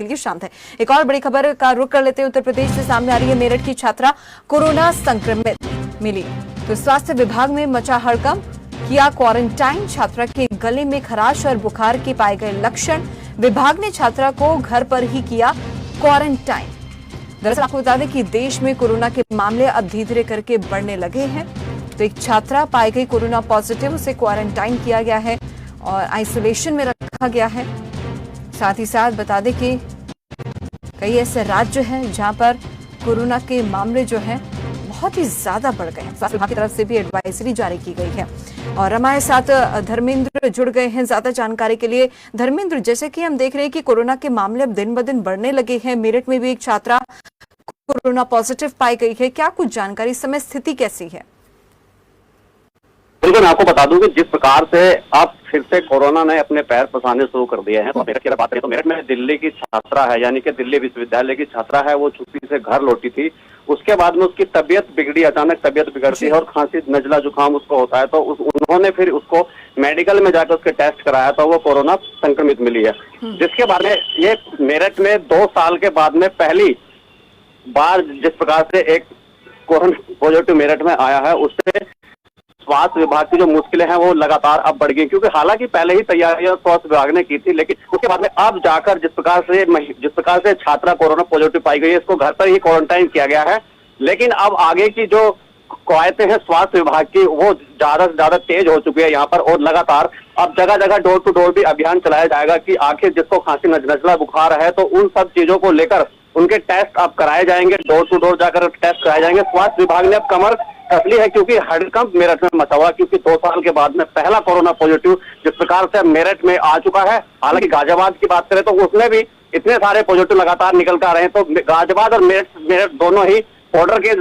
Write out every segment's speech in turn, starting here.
के लिए शांत है। एक और बड़ी खबर का रुख कर लेते हैं। उत्तर प्रदेश से सामने आ रही है। मेरठ की छात्रा कोरोना संक्रमित मिली तो स्वास्थ्य विभाग में मचा हड़कंप, किया क्वारंटाइन। छात्रा के गले में खराश और बुखार के पाए गए लक्षण। विभाग ने छात्रा को घर पर ही किया क्वारंटाइन। दरअसल आपको बता दें कि देश में कोरोना के मामले अब धीरे धीरे करके बढ़ने लगे हैं। तो एक छात्रा पाई गई कोरोना पॉजिटिव, उसे क्वारंटाइन किया गया है और आइसोलेशन में रखा गया है। साथ ही साथ बता दें कि कई ऐसे राज्य हैं जहां पर कोरोना के मामले जो हैं बहुत ही ज्यादा बढ़ गए हैं। स्वास्थ्य विभाग की तरफ से भी एडवाइजरी जारी की गई है। और हमारे साथ धर्मेंद्र जुड़ गए हैं ज्यादा जानकारी के लिए। धर्मेंद्र, जैसे कि हम देख रहे हैं कि कोरोना के मामले अब दिन ब दिन बढ़ने लगे हैं। मेरठ में भी एक छात्रा कोरोना पॉजिटिव पाई गई है, क्या कुछ जानकारी, इस समय स्थिति कैसी है? बिल्कुल, मैं आपको बता दूं कि जिस प्रकार से अब फिर से कोरोना ने अपने पैर पसारने शुरू कर दिए हैं, तो मेरठ की बात करें तो मेरठ में दिल्ली की छात्रा है, यानी कि दिल्ली विश्वविद्यालय की छात्रा है। वो छुट्टी से घर लौटी थी, उसके बाद में उसकी तबीयत बिगड़ी, अचानक तबीयत बिगड़ती है और खांसी नजला जुकाम उसको होता है। तो उन्होंने फिर उसको मेडिकल में जाकर उसके टेस्ट कराया तो वो कोरोना संक्रमित मिली है। जिसके बाद में ये मेरठ में 2 साल के बाद में पहली बार जिस प्रकार से एक कोरोना पॉजिटिव मेरठ में आया है, उससे स्वास्थ्य विभाग की जो मुश्किलें हैं वो लगातार अब बढ़ गई। क्योंकि हालांकि पहले ही तैयारियां स्वास्थ्य विभाग ने की थी, लेकिन उसके बाद में अब जाकर जिस प्रकार से छात्रा कोरोना पॉजिटिव पाई गई है, इसको घर पर ही क्वारंटाइन किया गया है। लेकिन अब आगे की जो कवायतें हैं स्वास्थ्य विभाग की, वो ज्यादा से ज्यादा तेज हो चुकी है यहाँ पर। और लगातार अब जगह जगह डोर टू डोर भी अभियान चलाया जाएगा कि आखिर जिसको खांसी नजला बुखार है तो उन सब चीजों को लेकर उनके टेस्ट अब कराए जाएंगे, डोर टू डोर जाकर टेस्ट कराए जाएंगे। स्वास्थ्य विभाग ने अब कमर कसली है क्योंकि हड़कंप मेरठ में मचा हुआ, क्योंकि 2 साल के बाद में पहला कोरोना पॉजिटिव जिस प्रकार से मेरठ में आ चुका है। हालांकि गाजियाबाद की बात करें तो उसमें भी इतने सारे पॉजिटिव लगातार निकल कर आ रहे हैं। तो गाजियाबाद और मेरठ दोनों ही बॉर्डर के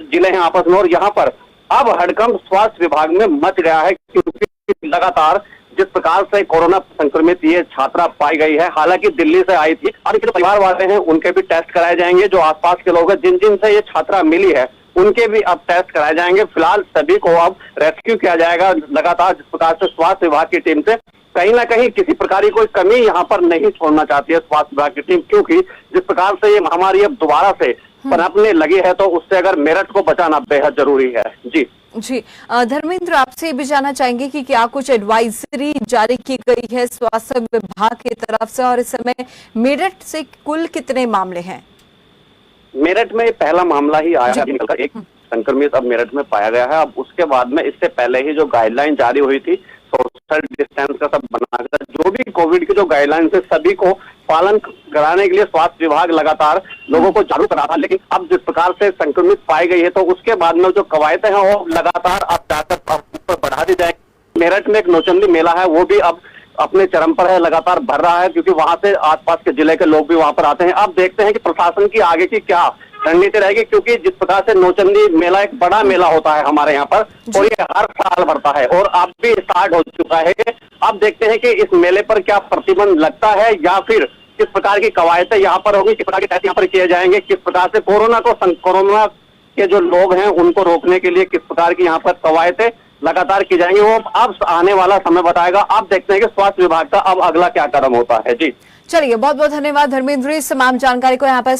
जिले हैं आपस में, और यहाँ पर अब हड़कंप स्वास्थ्य विभाग में मच गया है क्योंकि लगातार जिस प्रकार से कोरोना संक्रमित ये छात्रा पाई गई है, हालांकि दिल्ली से आई थी। और जो परिवार वाले हैं उनके भी टेस्ट कराए जाएंगे। जो आसपास के लोग हैं जिन से ये छात्रा मिली है उनके भी अब टेस्ट कराए जाएंगे। फिलहाल सभी को अब रेस्क्यू किया जाएगा लगातार। जिस प्रकार से स्वास्थ्य विभाग की टीम से कहीं ना कहीं किसी प्रकार की कोई कमी यहाँ पर नहीं छोड़ना चाहती है स्वास्थ्य विभाग की टीम, क्योंकि जिस प्रकार से ये महामारी अब दोबारा से पनपने लगी है तो उससे अगर मेरठ को बचाना बेहद जरूरी है। जी धर्मेंद्र, आपसे भी जानना चाहेंगे कि क्या कुछ एडवाइजरी जारी की गई है स्वास्थ्य विभाग की तरफ से, और इस समय मेरठ से कुल कितने मामले हैं? मेरठ में पहला मामला ही आया है निकलकर, एक संक्रमित अब मेरठ में पाया गया है। अब उसके बाद में इससे पहले ही जो गाइडलाइन जारी हुई थी सोशल डिस्टेंस का सब बनाकर, जो भी कोविड की जो गाइडलाइन है सभी को पालन कराने के लिए स्वास्थ्य विभाग लगातार लोगों को जागरूक करा था। लेकिन अब जिस प्रकार से संक्रमित पाई गई है तो उसके बाद में जो कवायतें हैं वो लगातार अब जाकर ऊपर बढ़ा दी जाएगी। मेरठ में एक नौचंदी मेला है, वो भी अब अपने चरम पर है, लगातार भर रहा है, क्योंकि वहां से आसपास के जिले के लोग भी वहां पर आते हैं। अब देखते हैं कि प्रशासन की आगे की क्या रणनीति रहेगी, क्योंकि जिस प्रकार से नौचंदी मेला एक बड़ा मेला होता है हमारे यहाँ पर और ये हर साल बढ़ता है और अब भी स्टार्ट हो चुका है। अब देखते हैं कि इस मेले पर क्या प्रतिबंध लगता है या फिर किस प्रकार की कवायतें यहाँ पर होगी, किस प्रकार के टेस्ट यहाँ पर किए जाएंगे, किस प्रकार से कोरोना के जो लोग हैं उनको रोकने के लिए किस प्रकार की यहाँ पर कवायतें लगातार की जाएंगी, वो अब आने वाला समय बताएगा। अब देखते हैं कि स्वास्थ्य विभाग का अब अगला क्या कदम होता है। जी चलिए, बहुत बहुत धन्यवाद धर्मेंद्र, इस तमाम जानकारी को यहाँ पर